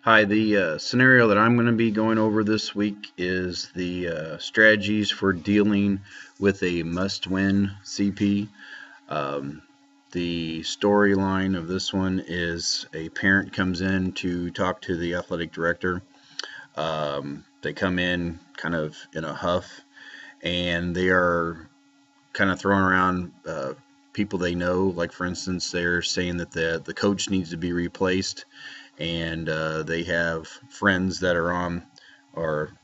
Hi, the scenario that I'm going to be going over this week is the strategies for dealing with a must-win CP. Um, the storyline of this one is a parent comes in to talk to the athletic director. They come in kind of in a huff, and they are kind of throwing around people they know. Like, for instance, they're saying that the coach needs to be replaced, and they have friends that are on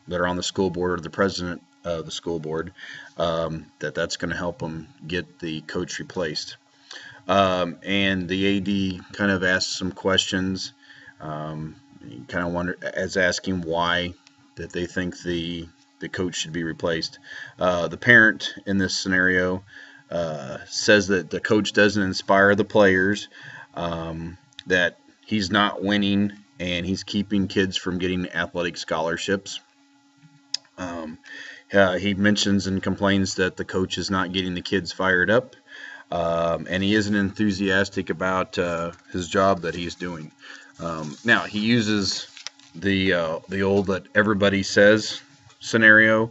the school board, or the president of the school board, that's going to help them get the coach replaced. And the AD kind of asks some questions, kind of asking why that they think the coach should be replaced. The parent in this scenario says that the coach doesn't inspire the players, that he's not winning, and he's keeping kids from getting athletic scholarships. He mentions and complains that the coach is not getting the kids fired up, and he isn't enthusiastic about his job that he's doing. Now, he uses the old "that everybody says" scenario.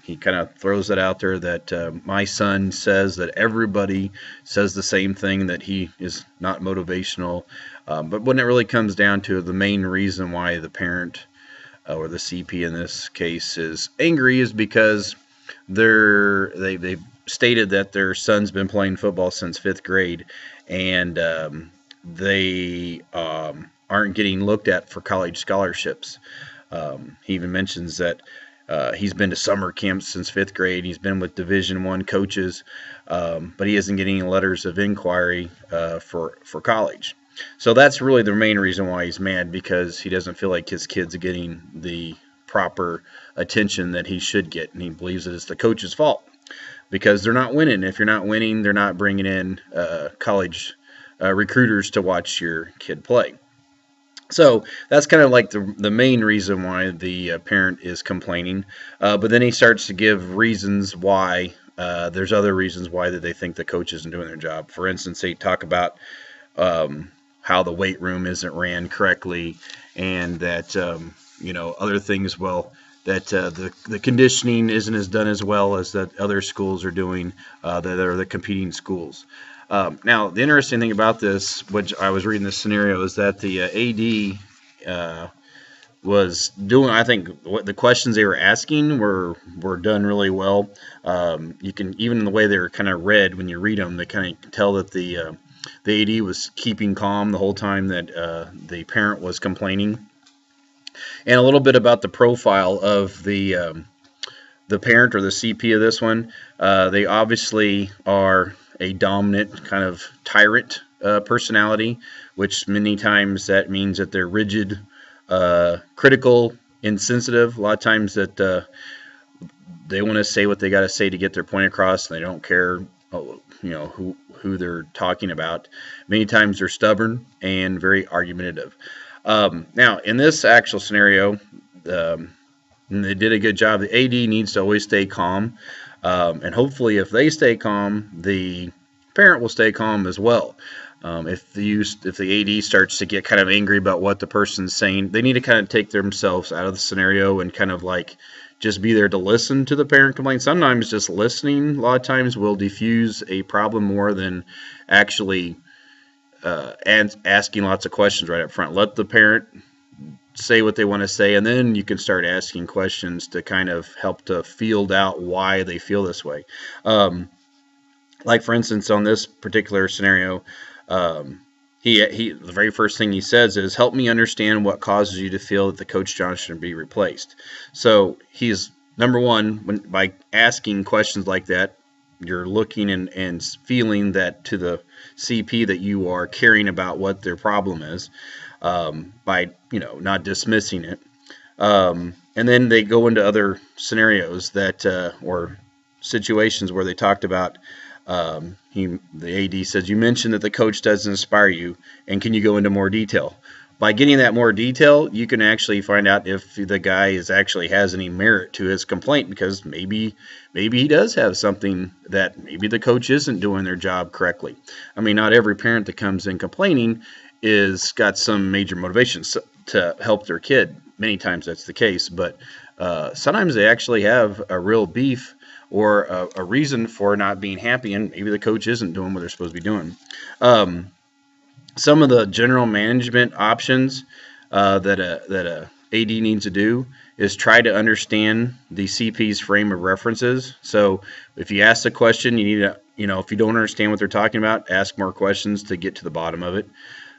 He kind of throws it out there that my son says that everybody says the same thing, that he is not motivational. But when it really comes down to the main reason why the parent or the CP in this case is angry is because they've stated that their son's been playing football since 5th grade, and they aren't getting looked at for college scholarships. He even mentions that he's been to summer camps since 5th grade. He's been with Division I coaches, but he isn't getting letters of inquiry for college. So that's really the main reason why he's mad, because he doesn't feel like his kid's getting the proper attention that he should get, and he believes that it's the coach's fault because they're not winning. If you're not winning, they're not bringing in college recruiters to watch your kid play. So that's kind of like the main reason why the parent is complaining. But then he starts to give reasons why. There's other reasons why that they think the coach isn't doing their job. For instance, they talk about how the weight room isn't ran correctly, and that other things. Well, that the conditioning isn't as done as well as that other schools are doing, that are the competing schools. Now, the interesting thing about this, which I was reading this scenario, is that the AD was doing, I think, what the questions they were asking were done really well. You can, even in the way they were kind of read, when you read them, they kind of tell that the AD was keeping calm the whole time that the parent was complaining. And a little bit about the profile of the parent or the CP of this one. They obviously are a dominant kind of tyrant personality, which many times that means that they're rigid, critical, insensitive. A lot of times that they want to say what they got to say to get their point across, and they don't care who they're talking about. Many times they're stubborn and very argumentative. Now, in this actual scenario, they did a good job. The AD needs to always stay calm. And hopefully, if they stay calm, the parent will stay calm as well. If the AD starts to get kind of angry about what the person's saying, they need to kind of take themselves out of the scenario and kind of like just be there to listen to the parent complain. Sometimes just listening, a lot of times, will diffuse a problem more than actually asking lots of questions right up front. Let the parent say what they want to say, and then you can start asking questions to kind of help to field out why they feel this way. Like, for instance, on this particular scenario, the very first thing he says is, "Help me understand what causes you to feel that the Coach John should be replaced." So he's, number one, by asking questions like that, you're looking and feeling that to the CP that you are caring about what their problem is, by not dismissing it. And then they go into other scenarios that or situations where they talked about, the AD says, "You mentioned that the coach doesn't inspire you, and can you go into more detail?" By getting that more detail, you can actually find out if the guy actually has any merit to his complaint, because maybe he does have something that maybe the coach isn't doing their job correctly. I mean, not every parent that comes in complaining is got some major motivation. So to help their kid. Many times that's the case, but sometimes they actually have a real beef or a reason for not being happy, and maybe the coach isn't doing what they're supposed to be doing. Some of the general management options that a AD needs to do is try to understand the CP's frame of references. So if you ask a question, you need to, if you don't understand what they're talking about, ask more questions to get to the bottom of it.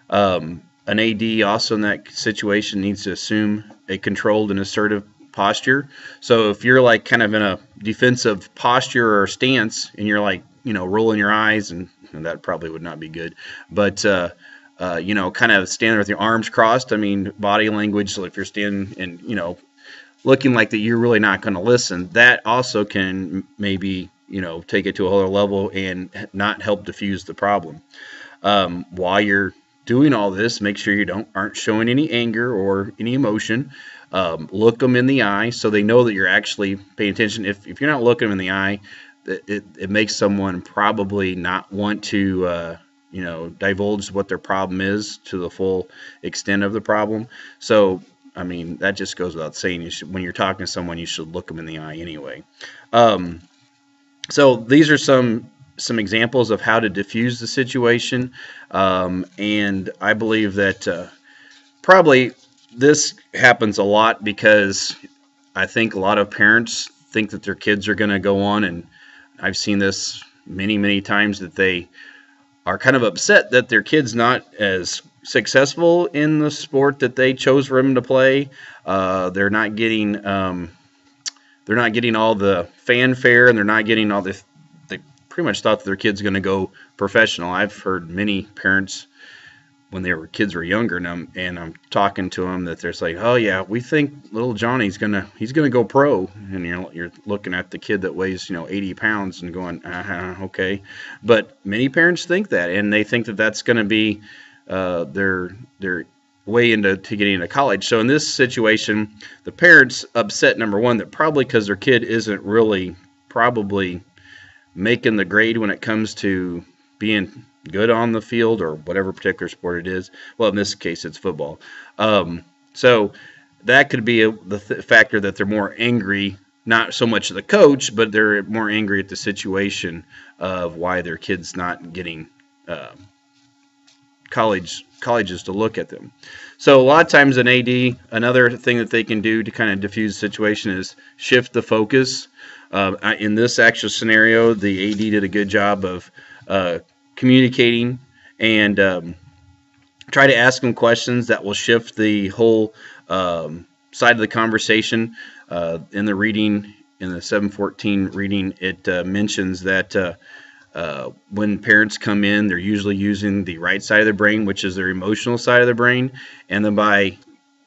An AD also in that situation needs to assume a controlled and assertive posture. So if you're like kind of in a defensive posture or stance and you're like, rolling your eyes, and that probably would not be good, but kind of standing with your arms crossed. I mean, body language. So if you're standing and, looking like that you're really not going to listen, that also can maybe, take it to a whole other level and not help diffuse the problem. While you're doing all this, make sure you aren't showing any anger or any emotion. Look them in the eye so they know that you're actually paying attention. If you're not looking them in the eye, it makes someone probably not want to divulge what their problem is to the full extent of the problem. So, I mean, that just goes without saying. When you're talking to someone, you should look them in the eye anyway. So these are some examples of how to diffuse the situation, and I believe that probably this happens a lot because I think a lot of parents think that their kids are going to go on, and I've seen this many times, that they are kind of upset that their kid's not as successful in the sport that they chose for him to play. They're not getting all the fanfare, and they're not getting all the. They pretty much thought that their kid's going to go professional. I've heard many parents when their kids were younger, and I'm talking to them that they're like, oh yeah, we think little Johnny's gonna go pro, and you're looking at the kid that weighs 80 pounds and going, okay. But many parents think that, and they think that that's going to be their way into getting into college. So in this situation, the parents upset, number one, that probably because their kid isn't really probably making the grade when it comes to being good on the field or whatever particular sport it is. Well, in this case, it's football. So that could be the factor that they're more angry, not so much at the coach, but they're more angry at the situation of why their kid's not getting colleges to look at them. So a lot of times an AD, another thing that they can do to kind of diffuse the situation is shift the focus. In this actual scenario, the AD did a good job of communicating and try to ask them questions that will shift the whole side of the conversation. In the reading, in the 714 reading, it mentions that when parents come in, they're usually using the right side of the brain, which is their emotional side of the brain. And then by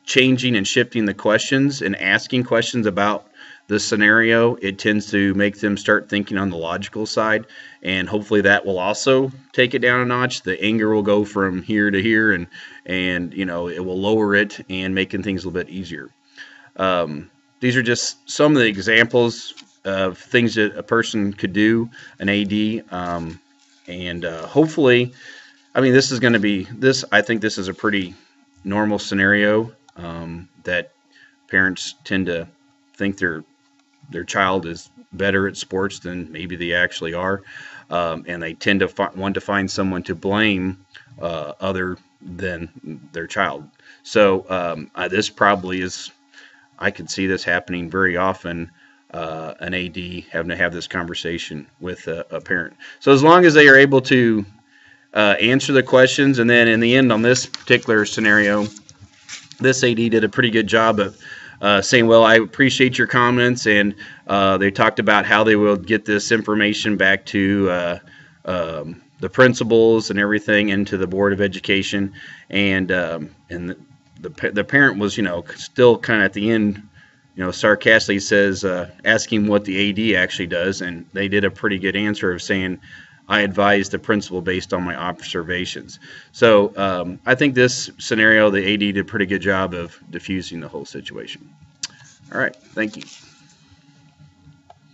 changing and shifting the questions and asking questions about the scenario, it tends to make them start thinking on the logical side, and hopefully that will also take it down a notch. The anger will go from here to here, and it will lower it and making things a little bit easier. These are just some of the examples of things that a person could do, an AD, and hopefully, I mean, this is going to be this. I think this is a pretty normal scenario that parents tend to think their child is better at sports than maybe they actually are, and they tend to want to find someone to blame other than their child. So this probably is, I could see this happening very often, an AD having to have this conversation with a parent. So as long as they are able to answer the questions, and then in the end on this particular scenario, this AD did a pretty good job of saying, well, I appreciate your comments, and they talked about how they will get this information back to the principals and everything, and to the Board of Education, and the parent was, still kind of at the end, sarcastically says, asking what the AD actually does, and they did a pretty good answer of saying, I advised the principal based on my observations. So I think this scenario, the AD did a pretty good job of diffusing the whole situation. All right, thank you.